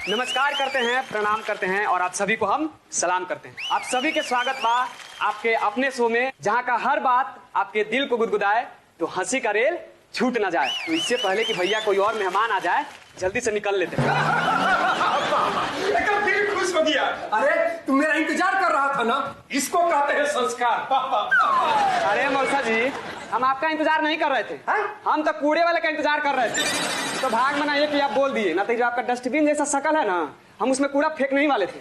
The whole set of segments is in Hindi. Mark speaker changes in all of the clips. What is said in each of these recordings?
Speaker 1: नमस्कार करते हैं, प्रणाम करते हैं और आप सभी को हम सलाम करते हैं। आप सभी के स्वागत बा आपके अपने शो में, जहां का हर बात आपके दिल को गुदगुदाए तो हंसी का रेल छूट ना जाए। तो इससे पहले कि भैया कोई और मेहमान आ जाए, जल्दी से निकल लेते हैं।
Speaker 2: दिल खुश हो गया। अरे तुम मेरा इंतजार कर रहा था ना, इसको कहते हैं संस्कार।
Speaker 1: अरे मौसा जी, हम आपका इंतजार नहीं कर रहे थे। हम तो कूड़े वाले का इंतजार कर रहे थे। तो भाग मना ये कि आप बोल दिए ना, तो जो आपका डस्टबिन जैसा शकल है ना, हम उसमें कूड़ा फेंक नहीं वाले थे।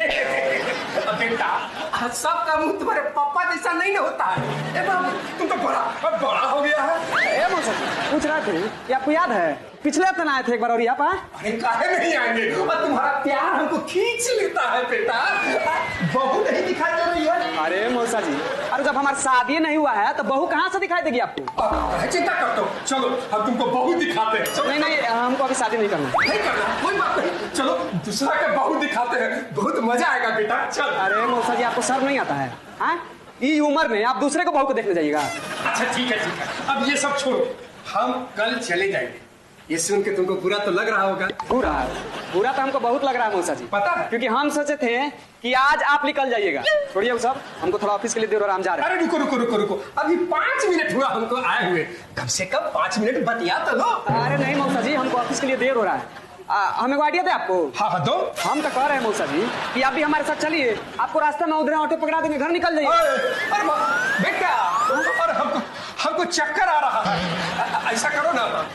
Speaker 2: बेटा, सबका मुंह तुम्हारे पापा जैसा नहीं ना होता है। ए बाबू, तुम तो बड़ा हो गया है।
Speaker 1: ए मौसा जी, पूछ रहे थे कि आपको याद है पिछले हफ्ते आए थे एक बार और यहाँ पर?
Speaker 2: अरे काहे नहीं आएंगे, और तुम्हारा प्यार हमको खींच लेता है बेटा। बहू नहीं दिखाई दे रही है।
Speaker 1: अरे मौसा जी, अरे जब हमारी शादी नहीं हुआ है तो बहू कहाँ से दिखाई देगी आपको?
Speaker 2: चिंता करते हो, चलो हम तुमको बहू दिखाते हैं।
Speaker 1: नहीं, हमको अभी शादी नहीं करना।
Speaker 2: नहीं करना, कोई बात नहीं। चलो दूसरा का बहू दिखाते हैं, बहुत मजा आएगा बेटा। चल।
Speaker 1: अरे मौसा जी, आपको शर्म नहीं आता है? ये उम्र में आप दूसरे को बहू को देखने जाइएगा?
Speaker 2: अच्छा ठीक है। अब ये सब छोड़ो, हम कल चले जाएंगे। ये सुन के तुमको बुरा तो लग रहा होगा।
Speaker 1: बुरा तो हमको बहुत लग रहा है मौसा जी।
Speaker 2: पता है,
Speaker 1: क्योंकि हम सोचे थे कि आज आप निकल जाइएगा। छोड़िए वो सब, हमको थोड़ा ऑफिस के लिए देर हो रहा, हम जा रहे हैं।
Speaker 2: अरे रुको, अभी 5 मिनट हुआ हमको आए हुए, कम से कम 5 मिनट बतिया तो लो।
Speaker 1: अरे नहीं मौसा जी, हमको ऑफिस के लिए देर हो रहा है। हमें आइडिया दे आपको।
Speaker 2: हाँ दो।
Speaker 1: हम तो कह रहे हैं मौसा जी कि आप भी हमारे साथ चलिए, आपको रास्ते में उधर ऑटो पकड़ा देंगे, घर निकल जाइए।
Speaker 2: अरे बेटा, और हमको चक्कर आ रहा है। ऐसा करो ना,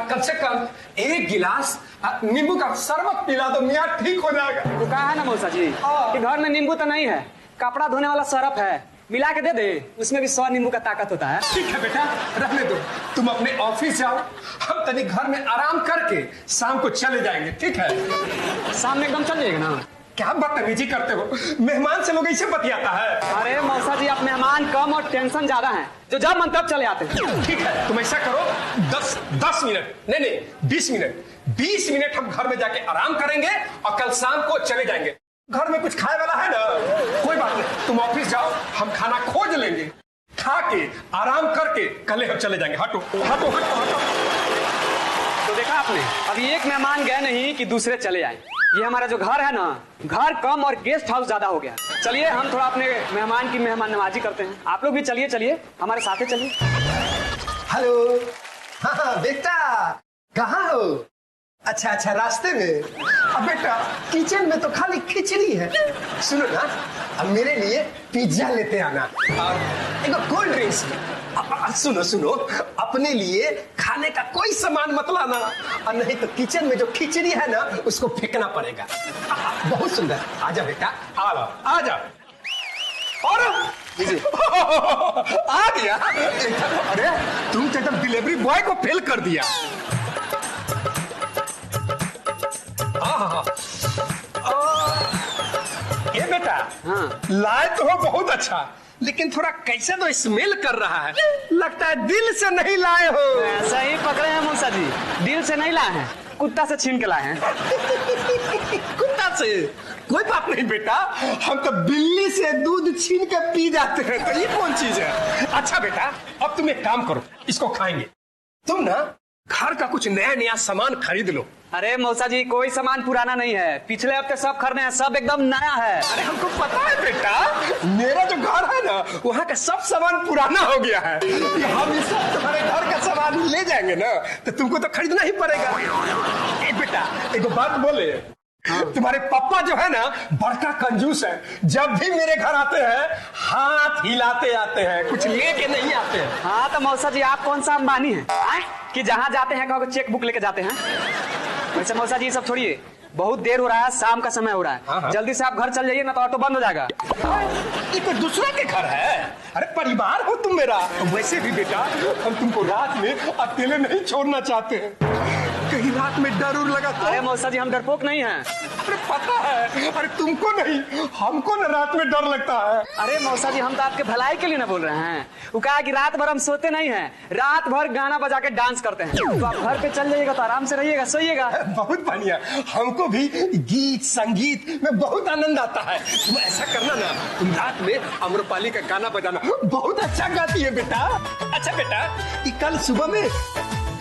Speaker 2: कम से कम 1 गिलास नींबू का शरबत पिला दो, मियाँ ठीक हो जाएगा।
Speaker 1: तो कहा है ना मौसा जी कि घर में नींबू तो नहीं है, कपड़ा धोने वाला सरफ है, मिला के दे दे, उसमें भी 100 नींबू का ताकत होता है।
Speaker 2: ठीक है बेटा, रहने दो, तुम अपने ऑफिस जाओ, हम तनी घर में आराम करके शाम को चले जाएंगे। ठीक है?
Speaker 1: शाम में एकदम चल जाएगा ना?
Speaker 2: क्या बदतमीजी करते हो, मेहमान से लोग ऐसे बतियाता है।
Speaker 1: अरे मौसा जी, आप मेहमान कम और टेंशन ज्यादा है, जो जब मन तब चले आते हैं।
Speaker 2: ठीक है, तुम ऐसा करो, 10 मिनट नहीं 20 मिनट हम घर में जाके आराम करेंगे और कल शाम को चले जाएंगे। घर में कुछ खाए वाला है ना? कोई बात नहीं, तुम ऑफिस जाओ, हम खाना खोज लेंगे, खा के आराम करके कल हम चले जाएंगे। हटो।
Speaker 1: तो देखा आपने, अभी एक मेहमान गए नहीं कि दूसरे चले आए। ये हमारा जो घर है ना, घर कम और गेस्ट हाउस ज्यादा हो गया। चलिए हम थोड़ा अपने मेहमान की मेहमान नवाजी करते हैं। आप लोग भी चलिए हमारे साथ चलिए।
Speaker 2: हेलो। हाँ बेटा, कहाँ हो? अच्छा, रास्ते में। अब बेटा, किचन में तो खाली खिचड़ी है। सुनो ना, अब मेरे लिए पिज्जा लेते आना और एक कोल्ड ड्रिंक्स। सुनो, अपने लिए खाने का कोई सामान मत लाना, और नहीं तो किचन में जो खिचड़ी है ना, उसको फेंकना पड़ेगा। बहुत सुंदर। आजा बेटा, आजा। और आ गया। अरे तुम तो एकदम डिलीवरी बॉय को फेल कर दिया। ये बेटा,
Speaker 1: हाँ,
Speaker 2: लाए तो हो बहुत अच्छा, लेकिन थोड़ा कैसे तो स्मेल कर रहा है, लगता है दिल से नहीं लाए हो।
Speaker 1: ऐसा ही पकड़े हैं मौसा जी, दिल से नहीं लाए हैं, कुत्ता से छीन के लाए हैं।
Speaker 2: कुत्ता से? कोई बात नहीं बेटा, हम तो बिल्ली से दूध छीन के पी जाते हैं, तो ये कौन चीज है? अच्छा बेटा, अब तुम एक काम करो, इसको खाएंगे। तुम ना घर का कुछ नया सामान खरीद लो।
Speaker 1: अरे मौसा जी, कोई सामान पुराना नहीं है, पिछले हफ्ते सब खरीदे हैं, सब एकदम नया है।
Speaker 2: अरे हमको पता है बेटा, मेरा जो घर है ना, वहाँ का सब सामान पुराना हो गया है। हम इस तुम्हारे घर का सामान ले जाएंगे ना, तो तुमको तो खरीदना ही पड़ेगा। बेटा एक बात बोले, तुम्हारे पापा जो है ना, बड़का कंजूस है। जब भी मेरे घर आते हैं, हाथ हिलाते आते हैं, कुछ लेके नहीं आते हैं।
Speaker 1: हाँ तो मौसा जी, आप कौन सा अंबानी है कि जहाँ जाते हैं कहो चेक बुक लेके जाते हैं? वैसे मौसा जी सब छोड़िए, बहुत देर हो रहा है, शाम का समय हो रहा है।
Speaker 2: हाँ।
Speaker 1: जल्दी से आप घर चल जाइए ना, तो ऑटो बंद हो जाएगा।
Speaker 2: ये कोई दूसरा के घर है? अरे परिवार हो तुम मेरा। वैसे भी बेटा, हम तुमको रात में अकेले नहीं छोड़ना चाहते हैं, कहीं रात में डर लगा तो।
Speaker 1: अरे मौसा जी, हम डरपोक नहीं हैं।
Speaker 2: अरे पता है, अरे तुमको नहीं, हमको ना रात में डर लगता है।
Speaker 1: अरे मौसा जी, हम तो आपके भलाई के लिए ना बोल रहे हैं। वो कहा कि रात भर हम सोते नहीं हैं, रात भर गाना बजा के डांस करते हैं। तो आप घर पे चल जाइएगा तो आराम से रहिएगा, सोइएगा।
Speaker 2: बहुत बढ़िया, हमको भी गीत संगीत में बहुत आनंद आता है। तुम ऐसा करना ना, तुम रात में अम्रपाली का गाना बजाना, बहुत अच्छा गाती है बेटा। अच्छा बेटा, कल सुबह में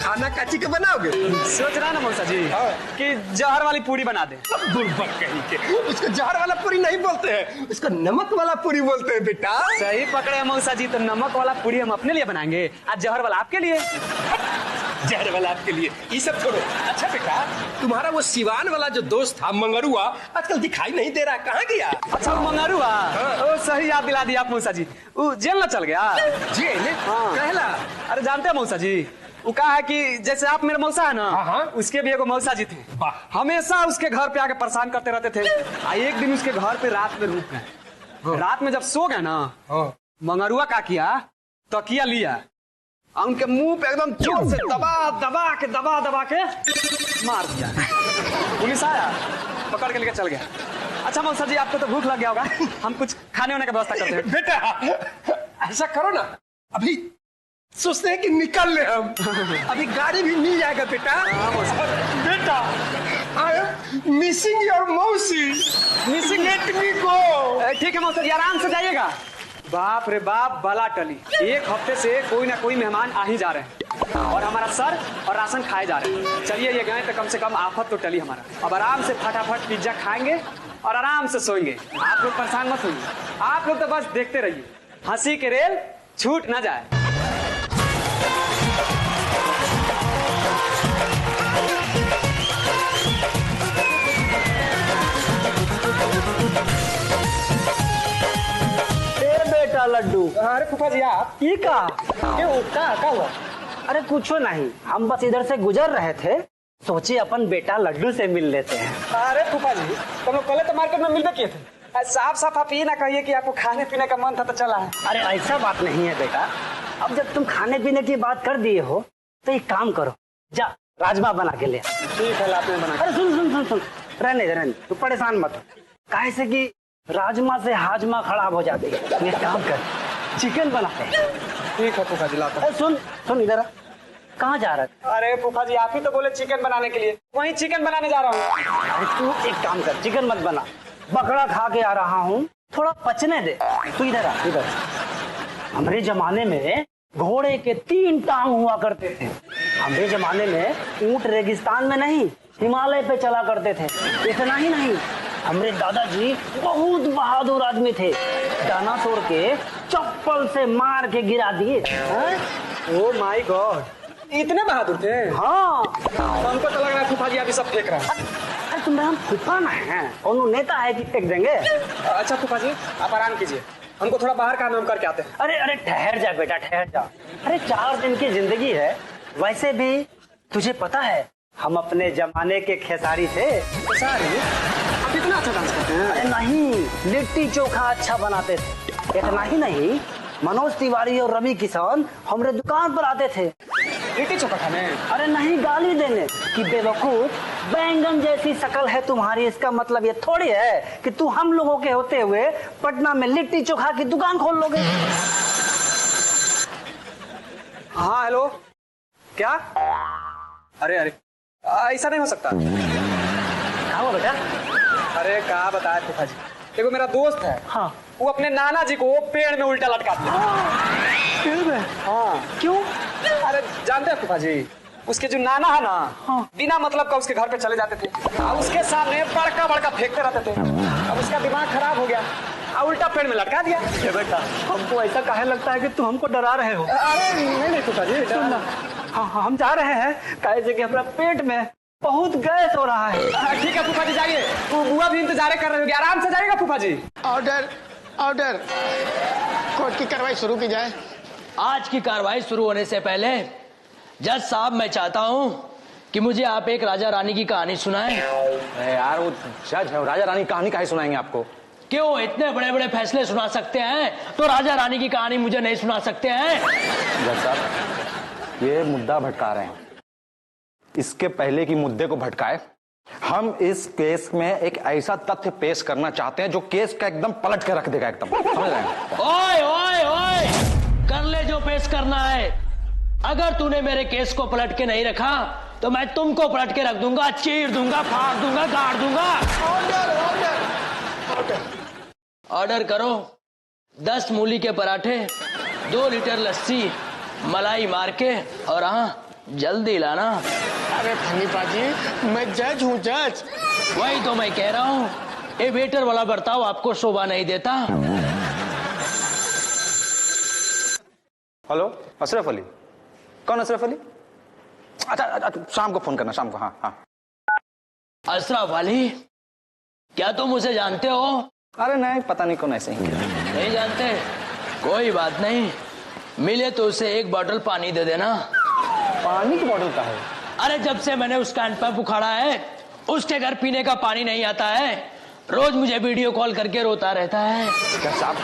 Speaker 2: खाना काची के बनाओगे?
Speaker 1: सोच रहा ना मौसा जी
Speaker 2: हाँ।
Speaker 1: कि जहर वाली पूरी बना दे।
Speaker 2: बुड़बक कहीं के, उसको जहर वाला पूरी नहीं बोलते हैं, उसको नमक वाला पूरी बोलते हैं बेटा।
Speaker 1: सही पकड़े हैं मौसा जी, तो नमक वाला पूरी हम अपने लिए बनाएंगे, आज जहर वाला आपके लिए।
Speaker 2: जहर वाला आपके लिए, ये सब छोड़ो। अच्छा बेटा, तुम्हारा वो सिवान वाला जो दोस्त था मंगरुआ, आजकल दिखाई नहीं दे रहा, कहाँ गया?
Speaker 1: अच्छा मंगारुआ, ओ सही याद दिला दिया आप मौसा जी, वो जेल न चल गया।
Speaker 2: जेल?
Speaker 1: हाँ।
Speaker 2: कहला?
Speaker 1: अरे जानते हैं मौसा जी, वो कहा है कि जैसे आप मेरे मौसा है ना,
Speaker 2: हाँ।
Speaker 1: उसके भी एगो मौसा जी थे,
Speaker 2: वाह।
Speaker 1: हमेशा उसके घर पे आके परेशान करते रहते थे। एक दिन उसके घर पे रात में रुक गए। रात में जब सो गए ना, मंगरुआ का किया, तकिया लिया, उनके मुंह पे एकदम जोर से दबा के मार दिया। पुलिस आया, पकड़ के लेके चल गया। अच्छा मौसा जी, आपको तो भूख लग गया होगा, हम कुछ खाने होने का व्यवस्था करते हैं।
Speaker 2: बेटा ऐसा करो ना, अभी सोचते हैं कि निकल ले हम, अभी गाड़ी भी मिल जाएगा बेटा। बेटा आई एम मिसिंग योर मौसी, मिसिंग लेट मी गो।
Speaker 1: ठीक है मौसा जी, आराम से जाइएगा। बाप रे बाप, बला टली, एक हफ्ते से कोई ना कोई मेहमान आ ही जा रहे हैं और हमारा सर और राशन खाए जा रहे हैं। चलिए ये गए तो कम से कम आफत तो टली हमारा। अब आराम से फटाफट पिज्जा खाएंगे और आराम से सोएंगे। आप लोग परेशान मत होइए, आप लोग तो बस देखते रहिए, हंसी के रेल छूट ना जाए।
Speaker 3: लड्डू,
Speaker 1: अरे फूफा जी आप
Speaker 3: ये का
Speaker 1: क्यों, क्या हुआ?
Speaker 3: अरे कुछो नहीं, हम बस इधर से गुजर रहे थे, सोचे अपन बेटा लड्डू से मिल लेते हैं।
Speaker 1: अरे फूफा जी, तुम लोग पहले तो मार्केट में मिलते किए थे, साफ साफ आप ये ना कहिए कि आपको खाने पीने का मन था तो चला है।
Speaker 3: अरे ऐसा बात नहीं है बेटा, अब जब तुम खाने पीने की बात कर दिए हो तो एक काम करो, जा राजमा बना के ले।
Speaker 1: ठीक है, लाते हैं बना।
Speaker 3: अरे सुन सुन सुन सुन, रहने तू परेशान मत हो, काहे से कि राजमा से हाजमा खराब हो जाती है। ये काम कर, चिकन बनाते हैं।
Speaker 1: ठीक है फूफा जी, लाता हूं।
Speaker 3: अरे सुन सुन, इधर आ, कहाँ जा रहा है?
Speaker 1: अरे फूफा जी, आप ही तो बोले चिकन बनाने के लिए, वहीं चिकन बनाने जा रहा हूँ।
Speaker 3: अरे तू एक काम कर, चिकन मत बना, बकरा खा के आ रहा हूँ, थोड़ा पचने दे। तू इधर आ, इधर। हमारे जमाने में घोड़े के 3 टांग हुआ करते थे। हमारे जमाने में ऊंट रेगिस्तान में नहीं, हिमालय पे चला करते थे। इतना ही नहीं, हमारे दादाजी बहुत बहादुर आदमी थे, डायनासोर के चप्पल से मार के गिरा दिए।
Speaker 1: ओ माय गॉड, इतने बहादुर थे?
Speaker 3: हाँ,
Speaker 1: हमको तो लग रहा है फूफा जी अभी सब फेंक रहे हैं।
Speaker 3: अरे तुम हम फूफा ना है, और नेता है कि फेंक देंगे।
Speaker 1: अच्छा फूफा जी, आप आराम कीजिए, हमको थोड़ा बाहर काम हम करके आते हैं।
Speaker 3: अरे अरे ठहर जा बेटा, ठहर जा। अरे 4 दिन की जिंदगी है, वैसे भी तुझे पता है हम अपने जमाने के खेसारी थे।
Speaker 1: खेसारी? आप इतना अच्छा डांस करते हैं?
Speaker 3: अरे नहीं, लिट्टी चोखा अच्छा बनाते थे। इतना ही नहीं, मनोज तिवारी और रवि किशन हमारे दुकान पर आते थे।
Speaker 1: लिट्टी चोखा खाने?
Speaker 3: अरे नहीं, गाली देने कि बेवकूफ, बैंगन जैसी शक्ल है तुम्हारी, इसका मतलब ये थोड़ी है कि तू हम लोगों के होते हुए पटना में लिट्टी चोखा की दुकान खोल लोगे।
Speaker 1: हाँ हेलो, क्या? अरे अरे, ऐसा नहीं हो सकता।
Speaker 3: क्या हुआ बेटा?
Speaker 1: अरे क्या बताया फूफा जी, देखो मेरा दोस्त है,
Speaker 3: हाँ,
Speaker 1: वो अपने नाना जी को पेड़ में उल्टा लटका दिया।
Speaker 3: पेड़ में?
Speaker 1: हाँ।
Speaker 3: क्यों?
Speaker 1: अरे जानते हैं फूफा जी, उसके जो नाना है ना,
Speaker 3: हाँ।
Speaker 1: बिना मतलब का उसके घर पे चले जाते थे और उसके सामने बड़का बड़का फेंकते रहते थे। अब उसका दिमाग खराब हो गया और उल्टा पेड़ में लटका दिया।
Speaker 3: बेटा, हमको ऐसा काहे लगता है कि तुम हमको डरा रहे हो?
Speaker 1: अरे नहीं फूफा जी,
Speaker 3: सुन ना, हाँ हम जा रहे हैं, काहे से कि हमारा पेट में बहुत गैस हो रहा है।
Speaker 1: ठीक है फूफा जी, जाइए, बुआ भी इंतजार कर रहे होगी, आराम से जाइएगा फूफा जी।
Speaker 4: ऑर्डर ऑर्डर, कोर्ट की कार्रवाई शुरू की जाए।
Speaker 5: आज की कार्रवाई शुरू होने से पहले जज साहब, मैं चाहता हूं कि मुझे आप एक राजा रानी की कहानी सुनाएं।
Speaker 6: यार वो जज है, राजा रानी कहानी काहे सुनाएंगे आपको?
Speaker 5: क्यों, इतने बड़े बड़े फैसले सुना सकते हैं तो राजा रानी की कहानी मुझे नहीं सुना सकते हैं?
Speaker 6: जज साहब, ये मुद्दा भटका रहे हैं, इसके पहले की मुद्दे को भटकाए। हम इस केस में एक ऐसा तथ्य पेश करना चाहते हैं जो केस का एकदम पलट के रख देगा, एकदम समझ रहे हैं?
Speaker 5: ओए ओए ओए, कर ले जो पेश करना है। अगर तूने मेरे केस को पलट के नहीं रखा तो मैं तुमको पलट के रख दूंगा, चीर दूंगा, फाड़ दूंगा, गाड़ दूंगा।
Speaker 4: ऑर्डर ऑर्डर ऑर्डर,
Speaker 5: ऑर्डर करो 10 मूली के पराठे, 2 लीटर लस्सी, मलाई मार के, और हाँ जल्दी लाना।
Speaker 4: अरे फनी पाजी, मैं जज हूँ, जज।
Speaker 5: वही तो मैं कह रहा हूँ, ये वेटर वाला बर्ताव आपको शोभा नहीं देता।
Speaker 6: हेलो, अशरफ अली। कौन अशरफ अली? अच्छा, शाम को फोन करना, शाम को। हाँ हाँ।
Speaker 5: अशरफ अली, क्या तुम उसे जानते हो?
Speaker 6: अरे नहीं, पता नहीं कौन, ऐसे ही।
Speaker 5: नहीं जानते? कोई बात नहीं, मिले तो उसे एक बोतल पानी दे देना।
Speaker 6: पानी की बोतल का है?
Speaker 5: अरे जब से मैंने उसका हैंडपंप उखाड़ा है, उसके घर पीने का पानी नहीं आता है। रोज मुझे वीडियो कॉल करके रोता रहता है।
Speaker 6: क्या साहब,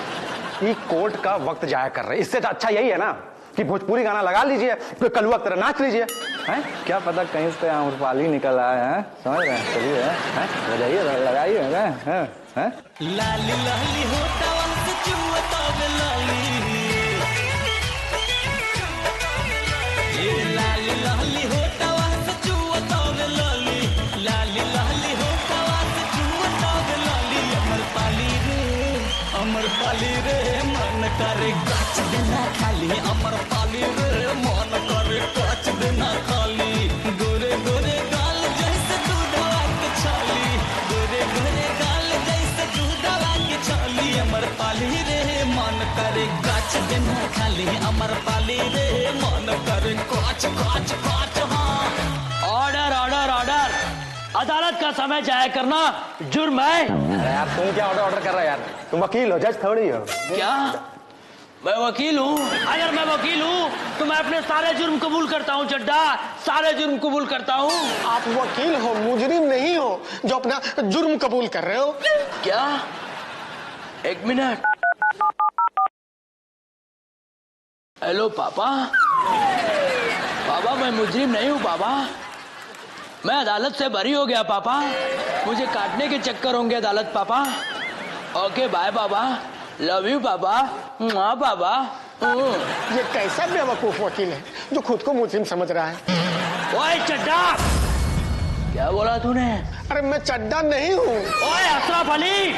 Speaker 6: ये कोर्ट का वक्त जाया कर रहे, इससे तो अच्छा यही है ना कि भोजपुरी गाना लगा लीजिए, फिर कलुआ तरह नाच लीजिए। हैं? क्या पता कहीं से आम्रपाली निकल आया है, समझ रहे हैं? चलिए, बजाइए, लगाइए।
Speaker 7: लाली लाली होता वंश चुवता वे लाली, ये लाली लाली होता वंश चुवता वे लाली, लाली लाली होता वंश चुवता वे लाली। अमरपाली रे मन करे गाछ देना खाली, अमरपाली रे मन करे गाछ देना खाली। गोरे गोरे गाल जैसे दूधवा के छाली, गोरे गोरे गाल जैसे दूधवा के छाली। अमरपाली रे मन करे गाछ देना खाली, अमरपाली रे मन करे गाछ गाछ गाछ। हाँ,
Speaker 5: ऑर्डर ऑर्डर ऑर्डर। अदालत का समय जाया करना जुर्म है।
Speaker 6: अरे यार, तुम क्या ऑर्डर कर रहे हो यार? तुम वकील हो, जज थोड़ी हो।
Speaker 5: क्या मैं वकील हूँ? अगर मैं वकील हूँ तो मैं अपने सारे जुर्म कबूल करता हूँ चड्डा, सारे जुर्म कबूल करता हूँ।
Speaker 4: आप वकील हो, मुजरिम नहीं हो जो अपना जुर्म कबूल कर रहे हो।
Speaker 5: क्या? एक मिनट। हेलो पापा। पापा, मैं मुजरिम नहीं हूँ पापा, मैं अदालत से बरी हो गया पापा। मुझे काटने के चक्कर होंगे अदालत पापा। ओके बाय पापा, लव यू पापा। हाँ पापा।
Speaker 4: ये कैसा बेवकूफ वकील है जो खुद को मुजरिम समझ रहा है।
Speaker 5: ओए चड्डा, क्या बोला तूने?
Speaker 4: अरे मैं चड्डा नहीं हूँ।
Speaker 5: ओए अशरफ अली।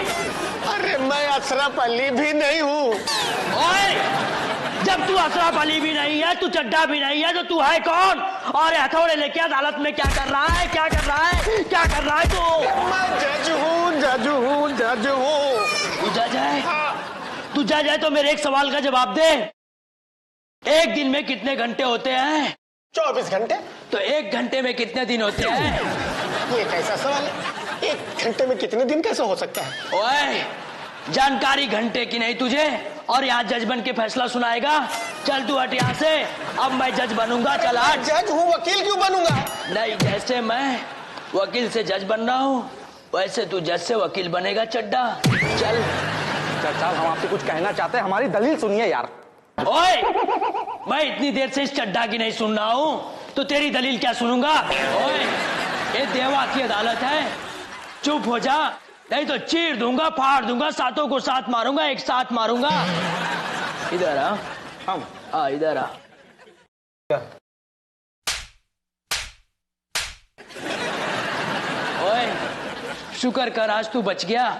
Speaker 4: अरे मैं अशरफ अली भी नहीं हूँ।
Speaker 5: ओए, जब तू अशरफ अली भी नहीं है, तू चड्डा भी नहीं है, तो तू है कौन? और हथौड़े लेके अदालत में क्या कर रहा है? क्या कर रहा है? क्या कर रहा है तू?
Speaker 4: मैं जज हूँ, जज हूँ, जज हूँ।
Speaker 5: तू जज है? तू जज है तो मेरे एक सवाल का जवाब दे। एक दिन में कितने घंटे होते हैं?
Speaker 4: 24 घंटे।
Speaker 5: तो एक घंटे में कितने दिन होते हैं?
Speaker 4: ये कैसा सवाल है? एक घंटे में कितने दिन कैसे हो सकता है?
Speaker 5: ओए, जानकारी घंटे की नहीं तुझे, और यहाँ जज बन के फैसला सुनाएगा। चल तू हट यहाँ से, अब मैं जज बनूंगा। चल हट।
Speaker 4: जज हूँ, वकील क्यों बनूंगा?
Speaker 5: नहीं, जैसे मैं वकील से जज बन रहा हूँ, वैसे तू जज से वकील बनेगा चड्डा। चल।
Speaker 6: साहब, हम आपसे कुछ कहना चाहते हैं, हमारी दलील सुनिए यार।
Speaker 5: ओए, मैं इतनी देर से इस चड्डा की नहीं सुन रहा हूँ, तो तेरी दलील क्या सुनूंगा? ओए, ये देवा की अदालत है, चुप हो जा, नहीं तो चीर दूंगा, फाड़ दूंगा, सातों को साथ मारूंगा, एक साथ मारूंगा। इधर आ।
Speaker 6: हम
Speaker 5: इधर आ। ओए, शुक्र कर आज तू बच गया,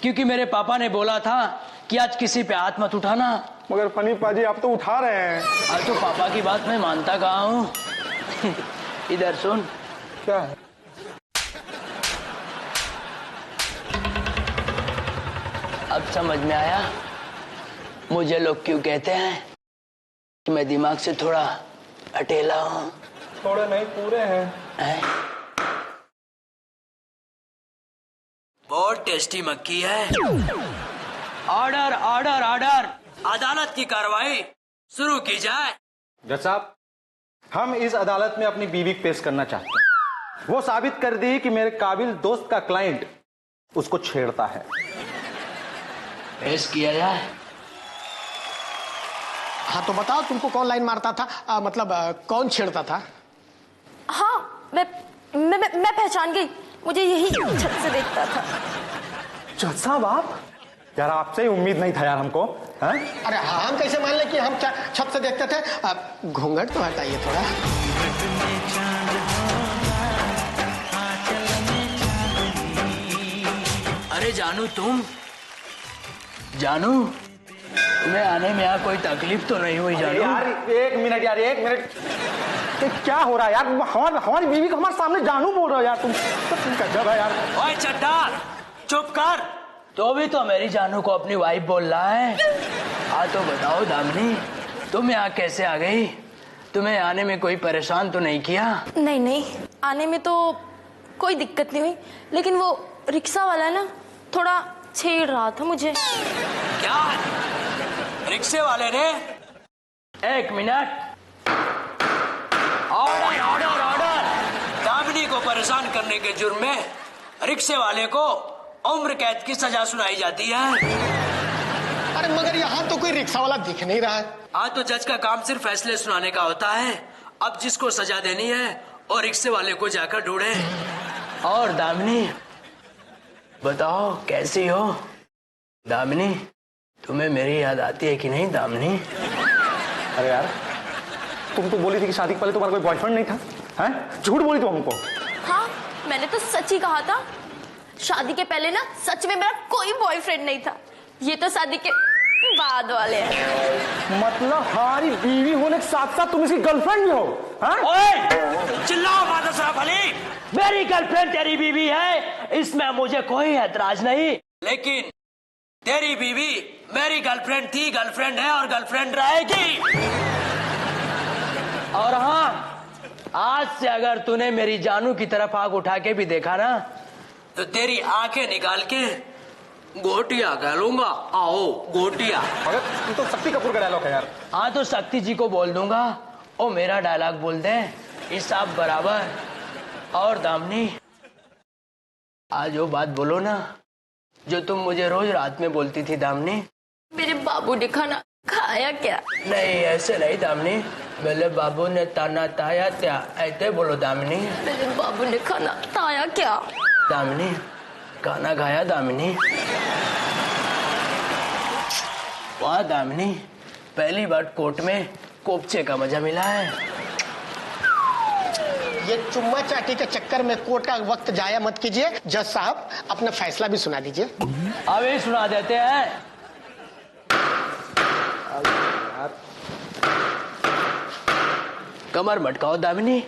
Speaker 5: क्योंकि मेरे पापा ने बोला था कि आज किसी पे हाथ मत उठाना।
Speaker 6: मगर फनी पाजी, आप तो उठा रहे हैं।
Speaker 5: आज तो पापा की बात मैं मानता कहाँ हूँ। इधर सुन।
Speaker 6: क्या है?
Speaker 5: अब समझ में आया मुझे लोग क्यों कहते हैं कि मैं दिमाग से थोड़ा अटेला हूँ।
Speaker 6: थोड़े नहीं, पूरे हैं।
Speaker 5: बहुत टेस्टी मक्खी है। Order order order. अदालत की कार्रवाई शुरू की जाए।
Speaker 6: जज साहब, हम इस अदालत में अपनी बीवी पेश करना चाहते हैं। वो साबित कर दी कि मेरे काबिल दोस्त का क्लाइंट उसको छेड़ता है।
Speaker 5: पेश किया जाए।
Speaker 4: हाँ तो बताओ, तुमको कौन लाइन मारता था? मतलब कौन छेड़ता था?
Speaker 8: हाँ, मैं पहचान गई, मुझे यही छत से देखता था।
Speaker 6: जज साहब, आप? यार, आपसे ही उम्मीद नहीं था यार हमको। है?
Speaker 4: अरे हाँ, हम कैसे मान ले कि हम क्या छत से देखते थे? घूंघट तो हटाइए थोड़ा।
Speaker 5: अरे जानू, तुम जानू, तुम्हें आने में यहाँ कोई तकलीफ तो नहीं हुई जानू?
Speaker 6: यार एक मिनट यार, एक मिनट। ये क्या हो रहा है यार? हमारी बीवी को हमारे सामने जानू बोल रहे हो यार तुम गजब है यार।
Speaker 5: ओए चड्डा चुप कर। तो भी तो मेरी जानू को अपनी वाइफ बोल रहा है। हाँ तो बताओ दामिनी, तुम यहाँ कैसे आ गई? तुम्हें आने में कोई परेशान तो नहीं किया?
Speaker 8: नहीं नहीं, आने में तो कोई दिक्कत नहीं हुई, लेकिन वो रिक्शा वाला ना थोड़ा छेड़ रहा था मुझे।
Speaker 5: क्या? रिक्शे वाले ने? एक minute. Order order order. Damini को परेशान करने के जुर्म में रिक्शे वाले को उम्र कैद की सजा सुनाई जाती है।
Speaker 4: अरे मगर यहाँ तो कोई रिक्शा वाला दिख नहीं रहा है।
Speaker 5: हाँ तो जज का काम सिर्फ फैसले सुनाने का होता है। अब जिसको सजा देनी है और रिक्शे वाले को जाकर ढूंढे। और दामिनी बताओ कैसी हो? दामिनी तुम्हें मेरी याद आती है कि नहीं दामिनी?
Speaker 6: अरे यार तुम तो बोली थी कि शादी के पहले तुम्हारा कोई बॉयफ्रेंड नहीं था, हैं? झूठ बोली तुम हमको।
Speaker 8: हाँ मैंने तो सच ही कहा था। शादी के पहले ना सच में मेरा कोई बॉयफ्रेंड नहीं था। ये तो शादी के बाद वाले हैं।
Speaker 6: मतलब हमारी बीवी होने के साथ साथ तुम इसकी गर्लफ्रेंड भी हो?
Speaker 5: ओए चिल्लाओ मत अशरफ अली। मेरी गर्लफ्रेंड तेरी बीवी है, इसमें मुझे कोई ऐतराज नहीं। लेकिन तेरी बीवी मेरी गर्लफ्रेंड थी, गर्लफ्रेंड है और गर्लफ्रेंड रहेगी। और हाँ, आज से अगर तूने मेरी जानू की तरफ आग उठा के भी देखा ना तो तेरी आंखें निकाल के गोटिया कह लूंगा। आओ गोटिया।
Speaker 6: अगर तुम तो शक्ति कपूर का डायलॉग है यार।
Speaker 5: हाँ तो शक्ति जी को बोल दूंगा ओ मेरा डायलॉग बोल दे, हिसाब बराबर। और दामिनी आज वो बात बोलो ना जो तुम मुझे रोज रात में बोलती थी दामिनी।
Speaker 8: मेरे बाबू ने खाना खाया क्या?
Speaker 5: नहीं ऐसे नहीं दामिनी, मेरे बाबू ने ताना ताया क्या, ऐसे बोलो दामिनी।
Speaker 8: मेरे बाबू ने खाना खाया क्या?
Speaker 5: दामिनी खाना खाया दामिनी। वाह दामिनी, पहली बार कोर्ट में कोपचे का मजा मिला है।
Speaker 4: ये चुम्मा चाटी के चक्कर में कोर्ट का वक्त जाया मत कीजिए। जज साहब अपना फैसला भी सुना दीजिए।
Speaker 5: अभी सुना देते हैं। कमर मटकाओ दामिनी।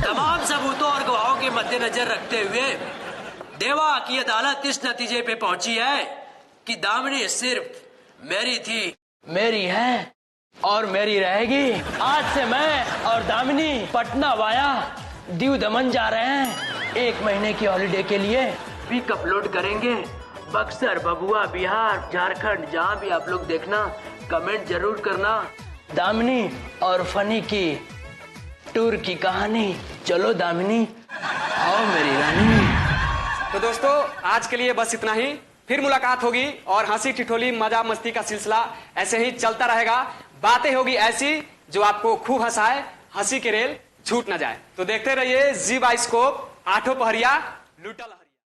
Speaker 5: तमाम सबूतों और गवाहों के मद्देनजर रखते हुए देवा की अदालत इस नतीजे पे पहुंची है कि दामिनी सिर्फ मेरी थी, मेरी है और मेरी रहेगी। आज से मैं और दामिनी पटना वाया दीव दमन जा रहे हैं। 1 महीने की हॉलिडे के लिए पिक अपलोड करेंगे। बक्सर, बबुआ, बिहार, झारखंड, जहाँ भी आप लोग देखना कमेंट जरूर करना। दामिनी और फनी की टूर की कहानी। चलो दामिनी आओ मेरी रानी।
Speaker 1: तो दोस्तों आज के लिए बस इतना ही। फिर मुलाकात होगी और हंसी ठिठोली मजा मस्ती का सिलसिला ऐसे ही चलता रहेगा। बातें होगी ऐसी जो आपको खूब हंसाए, हंसी के रेल छूट न जाए। तो देखते रहिए जी बाइस्कोप, आठों पहरिया लुटल।